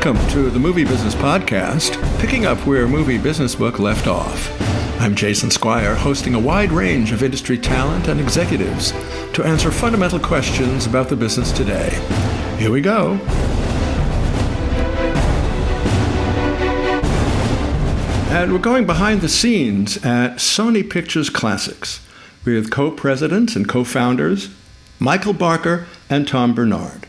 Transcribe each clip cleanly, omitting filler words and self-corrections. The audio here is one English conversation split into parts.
Welcome to the Movie Business Podcast, picking up where Movie Business Book left off. I'm Jason Squire, hosting a wide range of industry talent and executives to answer fundamental questions about the business today. Here we go. And we're going behind the scenes at Sony Pictures Classics with co-presidents and co-founders Michael Barker and Tom Bernard.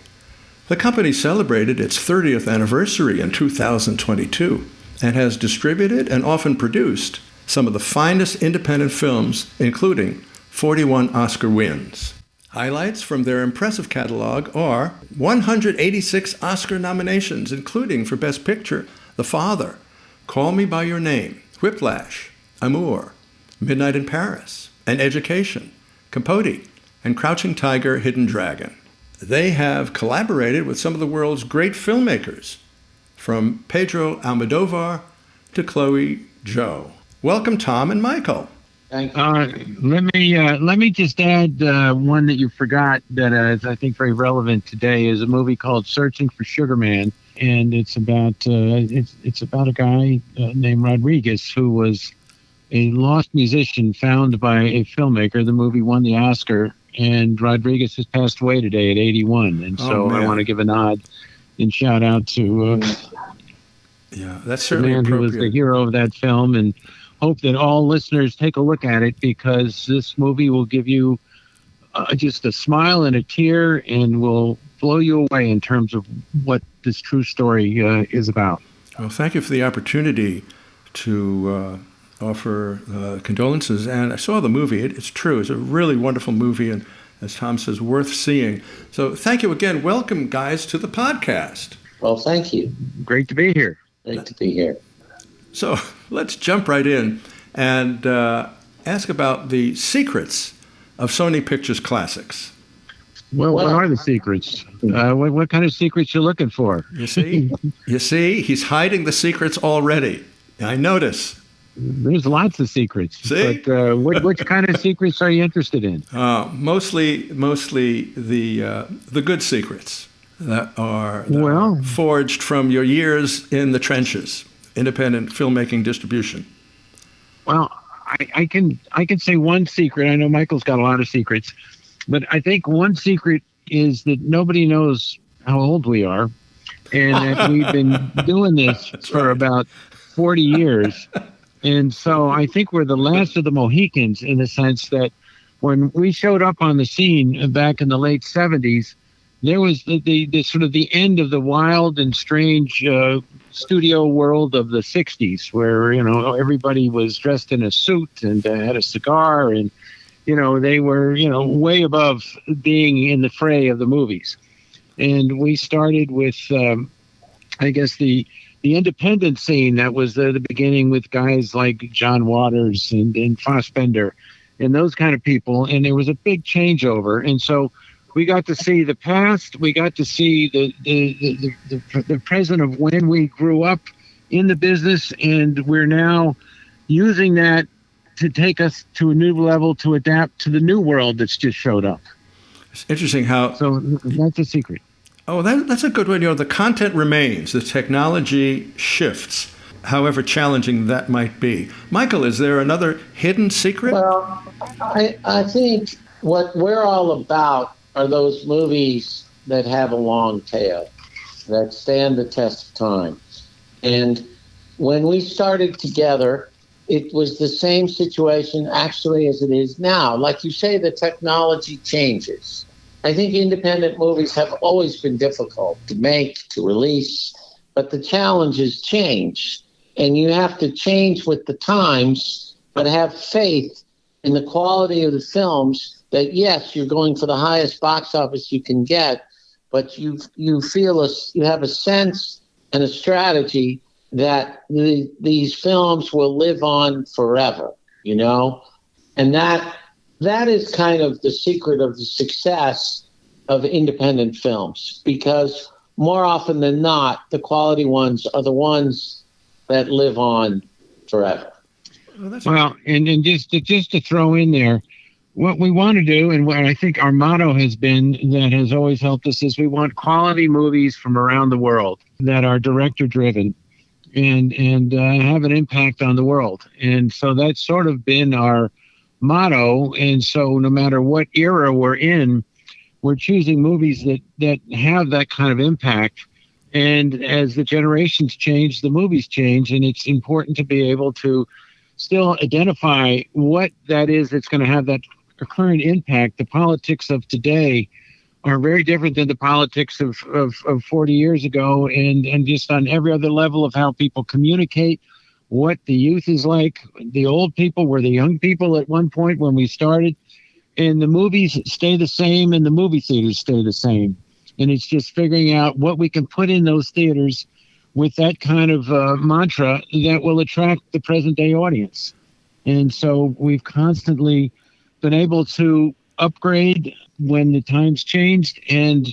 The company celebrated its 30th anniversary in 2022 and has distributed and often produced some of the finest independent films, including 41 Oscar wins. Highlights from their impressive catalog are 186 Oscar nominations, including for Best Picture, The Father, Call Me By Your Name, Whiplash, Amour, Midnight in Paris, and Education, Capote, and Crouching Tiger, Hidden Dragon. They have collaborated with some of the world's great filmmakers, from Pedro Almodóvar to Chloé Zhao. Welcome, Tom and Michael. Thank you. Let me just add one that you forgot that is, I think, very relevant today. Is a movie called Searching for Sugar Man, and it's about a guy named Rodriguez who was a lost musician found by a filmmaker. The movie won the Oscar. And Rodriguez has passed away today at 81. And so I want to give a nod and shout out to that's certainly the man who was the hero of that film, and hope that all listeners take a look at it, because this movie will give you just a smile and a tear and will blow you away in terms of what this true story is about. Well, thank you for the opportunity to offer condolences. And I saw the movie. It's true. It's a really wonderful movie, and as Tom says, worth seeing. So thank you again. Welcome, guys, to the podcast. Well, thank you. Great to be here. Great to be here. So let's jump right in and ask about the secrets of Sony Pictures Classics. Well, what are the secrets? What kind of secrets you looking for? You see, he's hiding the secrets already. I notice. There's lots of secrets. See? But which kind of secrets are you interested in? Mostly the good secrets that are forged from your years in the trenches, independent filmmaking distribution. Well, I can say one secret. I know Michael's got a lot of secrets, but I think one secret is that nobody knows how old we are, and that we've been doing this for about 40 years. And so I think we're the last of the Mohicans, in the sense that when we showed up on the scene back in the late 70s, there was the sort of the end of the wild and strange studio world of the 60s, where, everybody was dressed in a suit and had a cigar, and, they were, way above being in the fray of the movies. And we started with, I guess, the independent scene that was the beginning, with guys like John Waters and Fassbender and those kind of people. And there was a big changeover. And so we got to see the past. We got to see the present of when we grew up in the business. And we're now using that to take us to a new level, to adapt to the new world that's just showed up. It's interesting how... So that's a secret. Oh, that's a good one. The content remains. The technology shifts, however challenging that might be. Michael, is there another hidden secret? Well, I think what we're all about are those movies that have a long tail, that stand the test of time. And when we started together, it was the same situation actually as it is now. Like you say, the technology changes. I think independent movies have always been difficult to make, to release, but the challenges change. And you have to change with the times, but have faith in the quality of the films that, yes, you're going for the highest box office you can get, but you have a sense and a strategy that these films will live on forever, And that is kind of the secret of the success of independent films, because more often than not, the quality ones are the ones that live on forever. Well, and just to throw in there, what we want to do, and what I think our motto has been that has always helped us, is we want quality movies from around the world that are director driven and have an impact on the world. And so that's sort of been our motto. And so no matter what era we're in, we're choosing movies that have that kind of impact. And as the generations change, the movies change, and it's important to be able to still identify what that is that's going to have that current impact. The politics of today are very different than the politics of 40 years ago, and just on every other level of how people communicate, what the youth is like. The old people were the young people at one point when we started, and the movies stay the same and the movie theaters stay the same. And it's just figuring out what we can put in those theaters with that kind of mantra that will attract the present day audience. And so we've constantly been able to upgrade when the times changed. And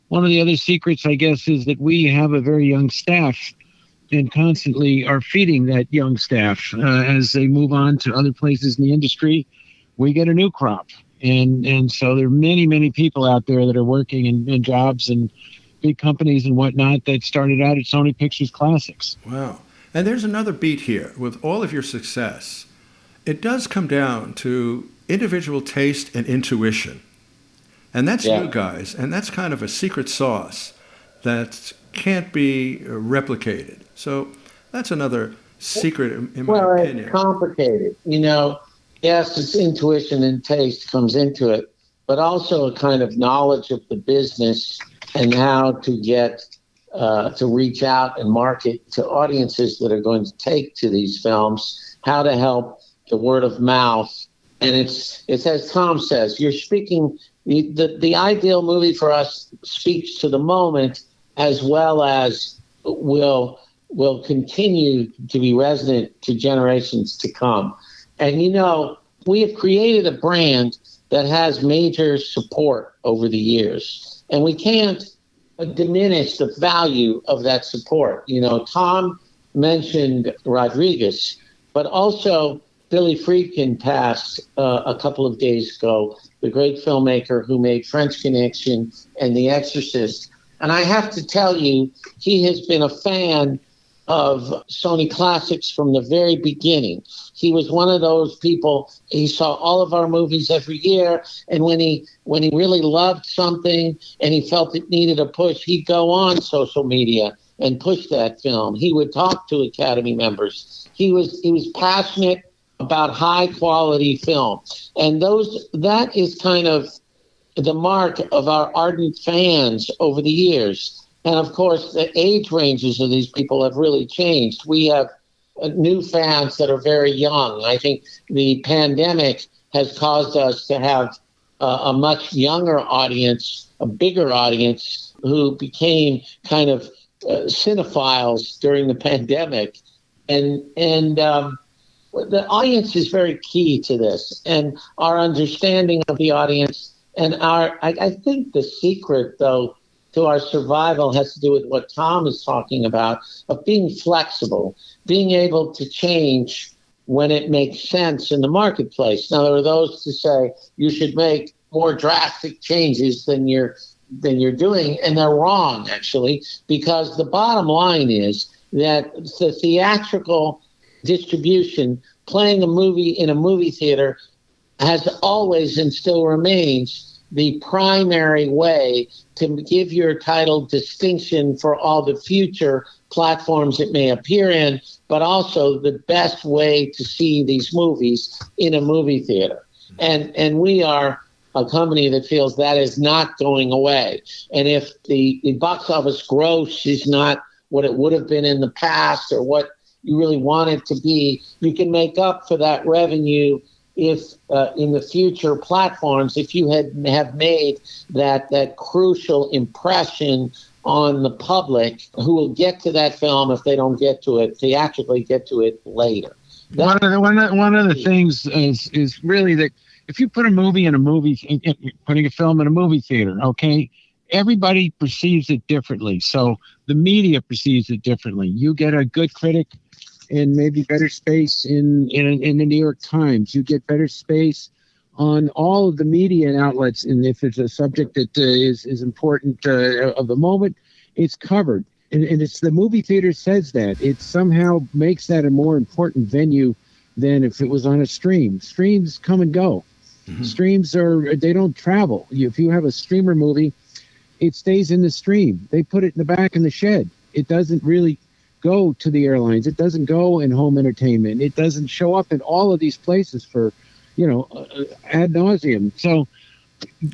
one of the other secrets, I guess, is that we have a very young staff and constantly are feeding that young staff. As they move on to other places in the industry, we get a new crop. And so there are many, many people out there that are working in jobs and big companies and whatnot that started out at Sony Pictures Classics. Wow. And there's another beat here. With all of your success, it does come down to individual taste and intuition. And that's you guys. And that's kind of a secret sauce that can't be replicated. So that's another secret, in my opinion. Well, it's complicated. Yes, it's intuition and taste comes into it, but also a kind of knowledge of the business and how to get to reach out and market to audiences that are going to take to these films, how to help the word of mouth. And it's as Tom says, you're speaking, the ideal movie for us speaks to the moment as well as will continue to be resonant to generations to come. And, we have created a brand that has major support over the years, and we can't diminish the value of that support. Tom mentioned Rodriguez, but also Billy Friedkin passed a couple of days ago, the great filmmaker who made French Connection and The Exorcist. And I have to tell you, he has been a fan of Sony Classics from the very beginning. He was one of those people, he saw all of our movies every year, and when he really loved something and he felt it needed a push, he'd go on social media and push that film. He would talk to Academy members. He was passionate about high quality film. And that is kind of the mark of our ardent fans over the years. And of course, the age ranges of these people have really changed. We have new fans that are very young. I think the pandemic has caused us to have a much younger audience, a bigger audience, who became kind of cinephiles during the pandemic. And the audience is very key to this, and our understanding of the audience. And I think the secret, though, to our survival has to do with what Tom is talking about, of being flexible, being able to change when it makes sense in the marketplace. Now, there are those who say you should make more drastic changes than you're doing, and they're wrong, actually, because the bottom line is that the theatrical distribution, playing a movie in a movie theater, has always and still remains the primary way to give your title distinction for all the future platforms it may appear in, but also the best way to see these movies in a movie theater. And we are a company that feels that is not going away. And if the box office gross is not what it would have been in the past or what you really want it to be, you can make up for that revenue if in the future platforms, if you have made that crucial impression on the public, who will get to that film if they don't get to it theatrically, get to it later. One of the things is really that if you put a movie in a movie, putting a film in a movie theater, okay, everybody perceives it differently. So the media perceives it differently. You get a good critic and maybe better space in the New York Times. You get better space on all of the media outlets. And if it's a subject that is important of the moment, it's covered. And it's the movie theater says that. It somehow makes that a more important venue than if it was on a stream. Streams come and go. Mm-hmm. Streams they don't travel. If you have a streamer movie, it stays in the stream. They put it in the back in the shed. It doesn't really go to the airlines. It doesn't go in home entertainment. It doesn't show up in all of these places for, ad nauseum. So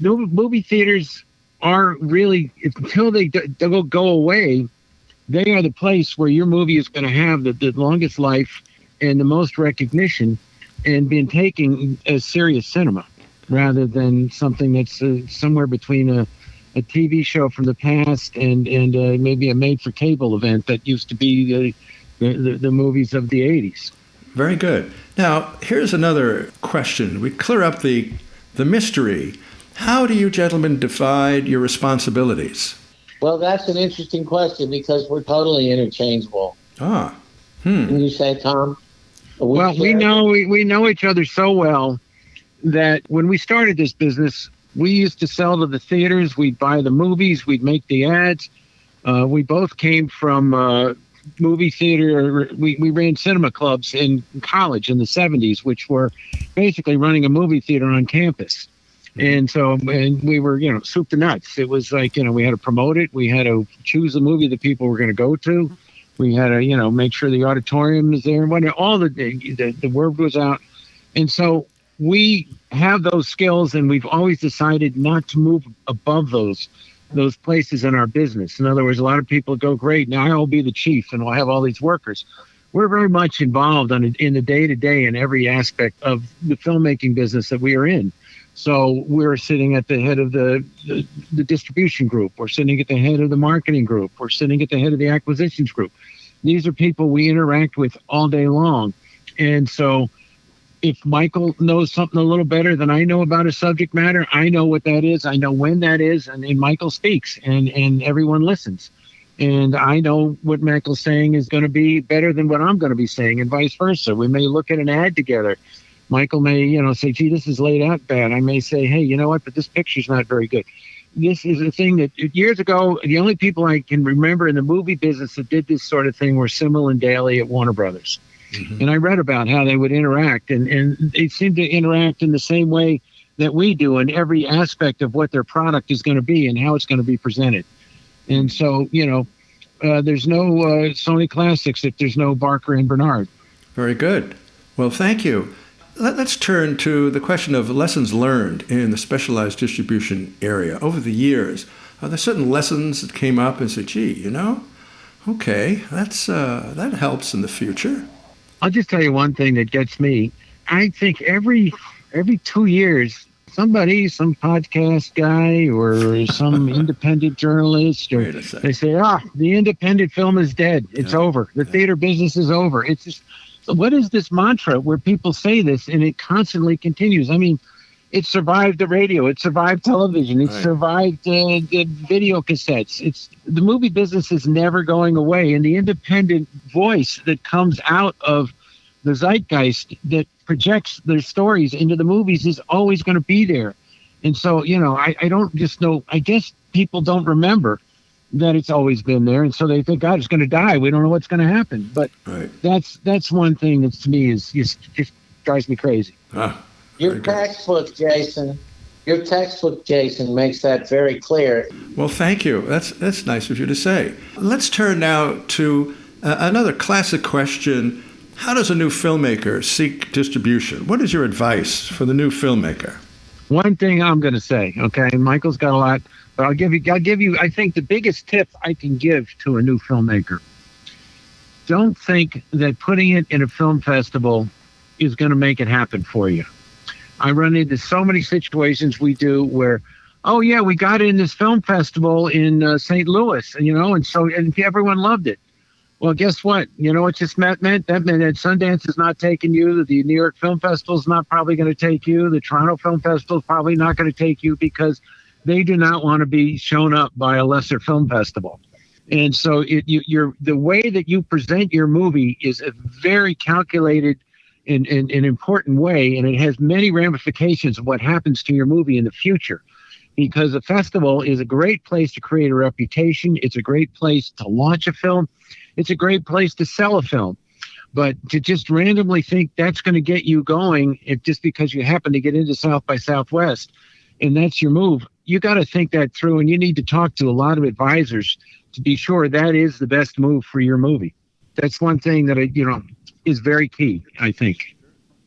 movie theaters are really, until they go away, they are the place where your movie is going to have the longest life and the most recognition and being taken as serious cinema rather than something that's somewhere between a TV show from the past and maybe a made-for-cable event that used to be the movies of the 80s. Very good. Now, here's another question. We clear up the mystery. How do you gentlemen divide your responsibilities? Well, that's an interesting question because we're totally interchangeable. Can you say, Tom? We know each other so well that when we started this business, we used to sell to the theaters. We'd buy the movies. We'd make the ads. We both came from movie theater. We ran cinema clubs in college in the 70s, which were basically running a movie theater on campus. And we were, soup to nuts. It was like, we had to promote it. We had to choose the movie that people were going to go to. We had to, make sure the auditorium was there. When all the word was out. And so we have those skills, and we've always decided not to move above those places in our business. In other words, a lot of people go, great, now I'll be the chief and we'll have all these workers. We're very much involved in the day-to-day in every aspect of the filmmaking business that we are in. So we're sitting at the head of the distribution group. We're sitting at the head of the marketing group. We're sitting at the head of the acquisitions group. These are people we interact with all day long. And so if Michael knows something a little better than I know about a subject matter, I know what that is. I know when that is. And Michael speaks and everyone listens. And I know what Michael's saying is going to be better than what I'm going to be saying and vice versa. We may look at an ad together. Michael may, say, gee, this is laid out bad. I may say, hey, you know what, but this picture's not very good. This is a thing that years ago, the only people I can remember in the movie business that did this sort of thing were Simmel and Daly at Warner Brothers. Mm-hmm. And I read about how they would interact, and they seem to interact in the same way that we do in every aspect of what their product is going to be and how it's going to be presented. And so, there's no Sony Classics if there's no Barker and Bernard. Very good. Well, thank you. Let's turn to the question of lessons learned in the specialized distribution area. Over the years, are there certain lessons that came up and said, gee, okay, that helps in the future? I'll just tell you one thing that gets me. I think every 2 years, some podcast guy or some independent journalist, or they say, the independent film is dead. It's over. The theater business is over. It's just, what is this mantra where people say this and it constantly continues? I mean, it survived the radio. It survived television. It survived the video cassettes. The movie business is never going away. And the independent voice that comes out of the zeitgeist that projects their stories into the movies is always going to be there. And so, I don't just know. I guess people don't remember that it's always been there, and so they think, God, it's going to die. We don't know what's going to happen. But that's one thing that to me is just drives me crazy. Your textbook, Jason, makes that very clear. Well, thank you. That's nice of you to say. Let's turn now to another classic question. How does a new filmmaker seek distribution? What is your advice for the new filmmaker? One thing I'm going to say, okay, Michael's got a lot, but I'll give you, I think the biggest tip I can give to a new filmmaker. Don't think that putting it in a film festival is going to make it happen for you. I run into so many situations we do where, we got in this film festival in St. Louis, and everyone loved it. Well, guess what? It just meant that Sundance is not taking you. The New York Film Festival is not probably going to take you. The Toronto Film Festival is probably not going to take you because they do not want to be shown up by a lesser film festival. And so the way that you present your movie is a very calculated in an important way, and it has many ramifications of what happens to your movie in the future. Because a festival is a great place to create a reputation. It's a great place to launch a film. It's a great place to sell a film. But to just randomly think that's going to get you going, if just because you happen to get into South by Southwest and that's your move, you got to think that through, and you need to talk to a lot of advisors to be sure that is the best move for your movie. That's one thing that is very key, I think.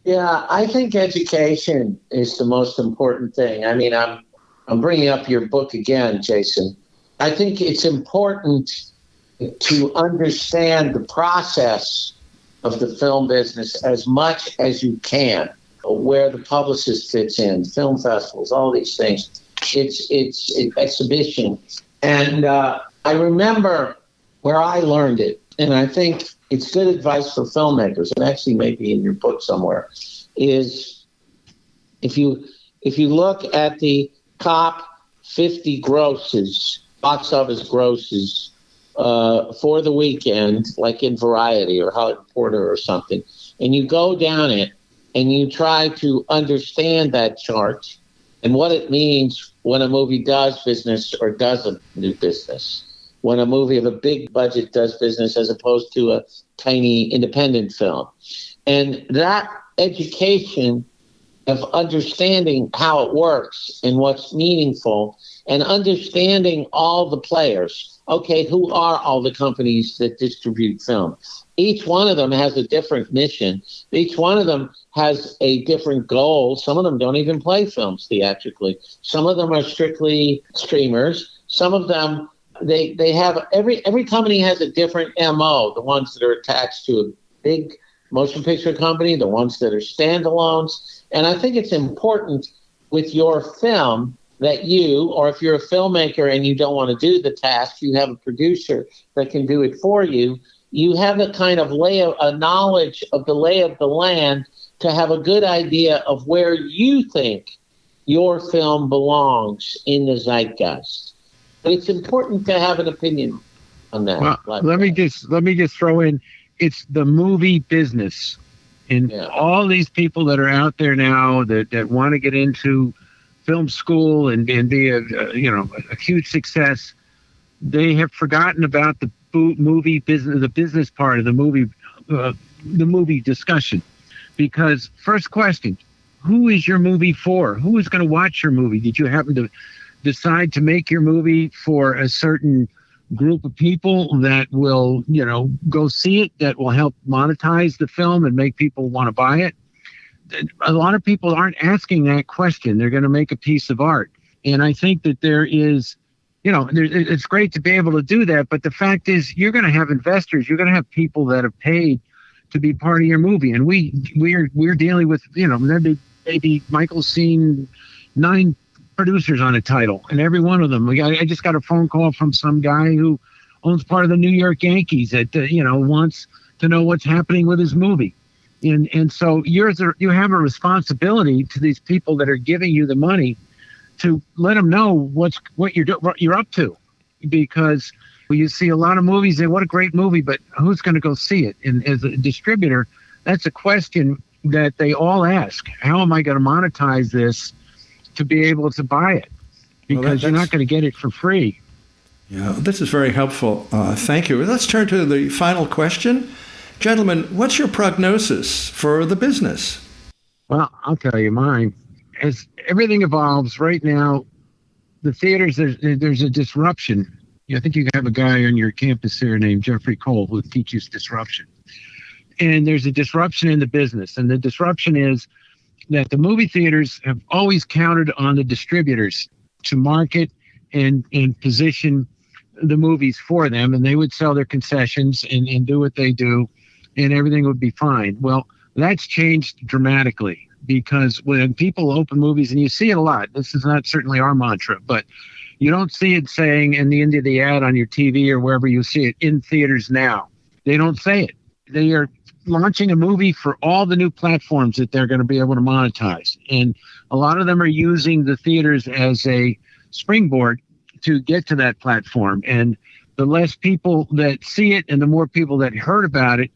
Yeah, I think education is the most important thing. I mean, I'm bringing up your book again, Jason. I think it's important to understand the process of the film business as much as you can, where the publicist fits in, film festivals, all these things. It's exhibition. And I remember where I learned it, and I think it's good advice for filmmakers, and actually maybe in your book somewhere, is if you look at the top 50 grosses, box office grosses for the weekend, like in Variety or Hollywood Reporter or something, and you go down it and you try to understand that chart and what it means when a movie does business or doesn't do business, when a movie of a big budget does business as opposed to a tiny independent film. And that education of understanding how it works and what's meaningful, and understanding all the players. Okay, who are all the companies that distribute film? Each one of them has a different mission. Each one of them has a different goal. Some of them don't even play films theatrically. Some of them are strictly streamers. Some of them, they have, every company has a different MO. The ones that are attached to a big motion picture company, the ones that are standalones. And I think it's important with your film that you, or if you're a filmmaker and you don't want to do the task, you have a producer that can do it for you. You have a kind of a knowledge of the lay of the land to have a good idea of where you think your film belongs in the zeitgeist. But it's important to have an opinion on that. Well, let me just throw in, it's the movie business. And all these people that are out there now that want to get into film school and be a huge success, they have forgotten about the movie business, the business part of the movie discussion. Because first question, who is your movie for? Who is going to watch your movie? Did you happen to decide to make your movie for a certain group of people that will, go see it, that will help monetize the film and make people want to buy it? A lot of people aren't asking that question. They're going to make a piece of art. And I think that there is, it's great to be able to do that. But the fact is, you're going to have investors. You're going to have people that have paid to be part of your movie. And we're dealing with, maybe Michael's seen 9 producers on a title, and every one of them. I just got a phone call from some guy who owns part of the New York Yankees that wants to know what's happening with his movie, and so you have a responsibility to these people that are giving you the money to let them know what you're up to, because you see a lot of movies and what a great movie, but who's going to go see it? And as a distributor, that's a question that they all ask: how am I going to monetize this to be able to buy it? Because you're not going to get it for free. Yeah, this is very helpful. Thank you. Let's turn to the final question. Gentlemen, what's your prognosis for the business? Well, I'll tell you mine. As everything evolves right now, the theaters, there's a disruption. I think you have a guy on your campus here named Jeffrey Cole who teaches disruption. And there's a disruption in the business. And the disruption is that the movie theaters have always counted on the distributors to market and position the movies for them, and they would sell their concessions and do what they do, and everything would be fine. Well, that's changed dramatically, because when people open movies, and you see it a lot, this is not certainly our mantra, but you don't see it saying in the end of the ad on your TV or wherever you see it, in theaters now. They don't say it. They are launching a movie for all the new platforms that they're going to be able to monetize. And a lot of them are using the theaters as a springboard to get to that platform. And the less people that see it and the more people that heard about it,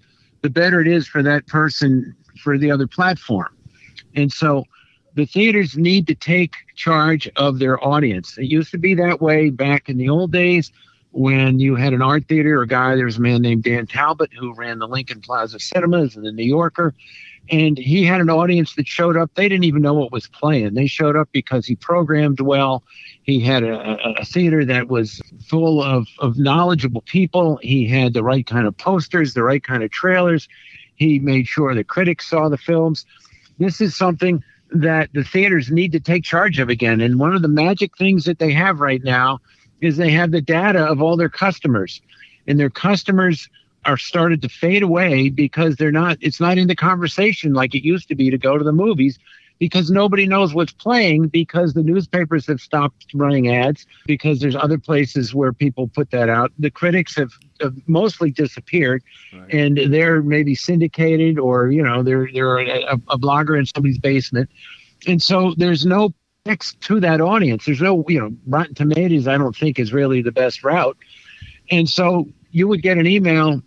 the better it is for that person for the other platform. And so the theaters need to take charge of their audience. It used to be that way back in the old days when you had an art theater. There was a man named Dan Talbot who ran the Lincoln Plaza Cinemas and the New Yorker. And he had an audience that showed up. They didn't even know what was playing. They showed up because he programmed well. He had a theater that was full of knowledgeable people. He had the right kind of posters, the right kind of trailers. He made sure the critics saw the films. This is something that the theaters need to take charge of again. And one of the magic things that they have right now is they have the data of all their customers. And their customers are started to fade away because it's not in the conversation like it used to be to go to the movies, because nobody knows what's playing, because the newspapers have stopped running ads, because there's other places where people put that out. The critics have mostly disappeared, right. And they're maybe syndicated, or they're a blogger in somebody's basement, and so there's no fix to that audience. There's no Rotten Tomatoes, I don't think, is really the best route, and so you would get an email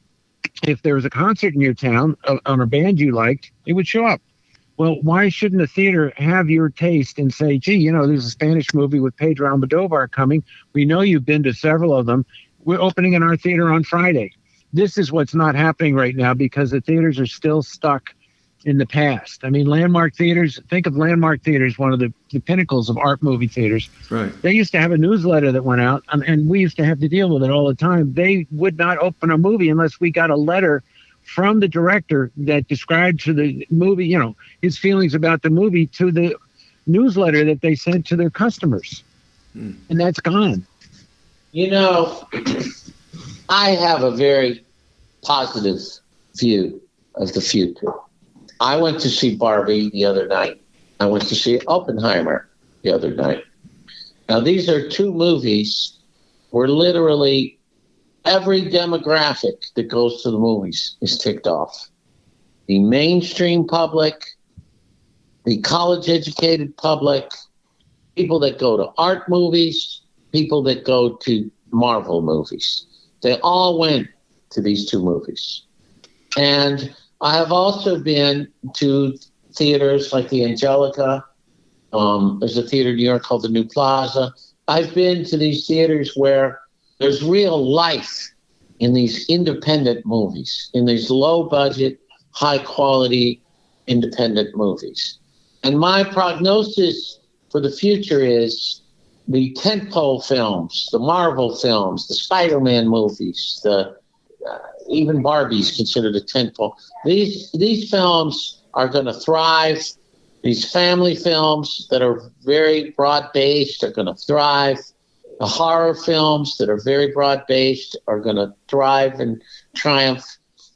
if there was a concert in your town on a band you liked. It would show up. Well, why shouldn't a theater have your taste and say, gee, there's a Spanish movie with Pedro Almodóvar coming. We know you've been to several of them. We're opening in our theater on Friday. This is what's not happening right now because the theaters are still stuck in the past. I mean, Landmark Theaters, think of Landmark Theaters, one of the pinnacles of art movie theaters. Right. They used to have a newsletter that went out, and we used to have to deal with it all the time. They would not open a movie unless we got a letter from the director that described to the movie, his feelings about the movie, to the newsletter that they sent to their customers. And that's gone. I have a very positive view of the future. I went to see Barbie the other night. I went to see Oppenheimer the other night. Now, these are two movies where literally every demographic that goes to the movies is ticked off. The mainstream public, the college-educated public, people that go to art movies, people that go to Marvel movies. They all went to these two movies. And I have also been to theaters like the Angelica. There's a theater in New York called the New Plaza. I've been to these theaters where there's real life in these independent movies, in these low-budget, high-quality independent movies. And my prognosis for the future is the tentpole films, the Marvel films, the Spider-Man movies, even Barbie's considered a tentpole. These films are going to thrive. These family films that are very broad-based are going to thrive. The horror films that are very broad-based are going to thrive and triumph.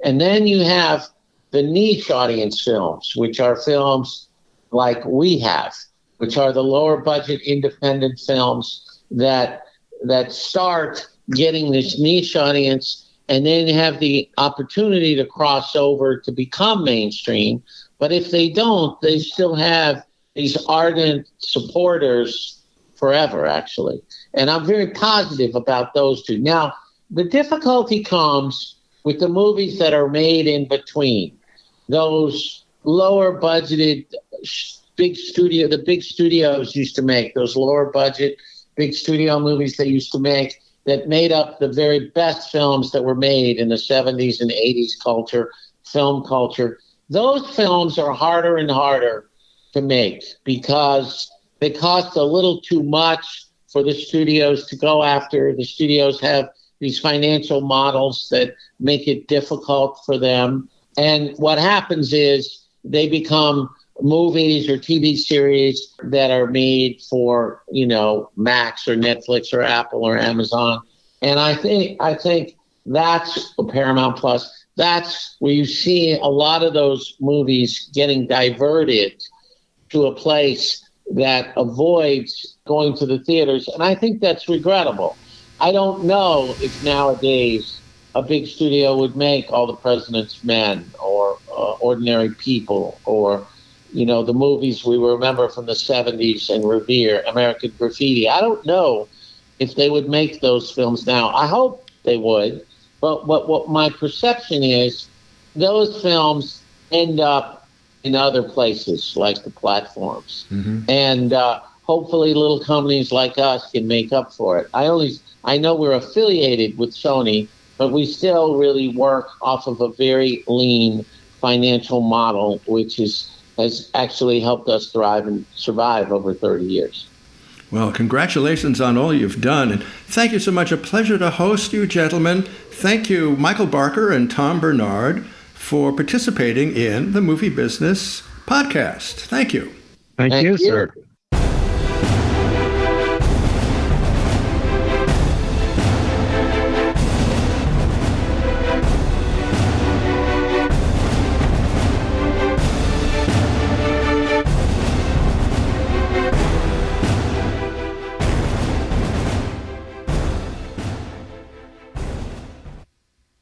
And then you have the niche audience films, which are films like we have, which are the lower-budget independent films that start getting this niche audience, and then have the opportunity to cross over to become mainstream. But if they don't, they still have these ardent supporters forever, actually. And I'm very positive about those two. Now, the difficulty comes with the movies that are made in between. Those lower budgeted the big studios used to make, those lower budget big studio movies they used to make, that made up the very best films that were made in the 70s and 80s film culture. Those films are harder and harder to make because they cost a little too much for the studios to go after. The studios have these financial models that make it difficult for them. And what happens is they become movies or TV series that are made for, Max or Netflix or Apple or Amazon. And I think that's Paramount Plus. That's where you see a lot of those movies getting diverted to a place that avoids going to the theaters. And I think that's regrettable. I don't know if nowadays a big studio would make All the President's Men or Ordinary People or the movies we remember from the 70s and revere, American Graffiti. I don't know if they would make those films now. I hope they would. But what my perception is, those films end up in other places like the platforms. Mm-hmm. And hopefully little companies like us can make up for it. I know we're affiliated with Sony, but we still really work off of a very lean financial model, which has actually helped us thrive and survive over 30 years. Well, congratulations on all you've done. And thank you so much. A pleasure to host you, gentlemen. Thank you, Michael Barker and Tom Bernard, for participating in the Movie Business Podcast. Thank you. Thank you, sir.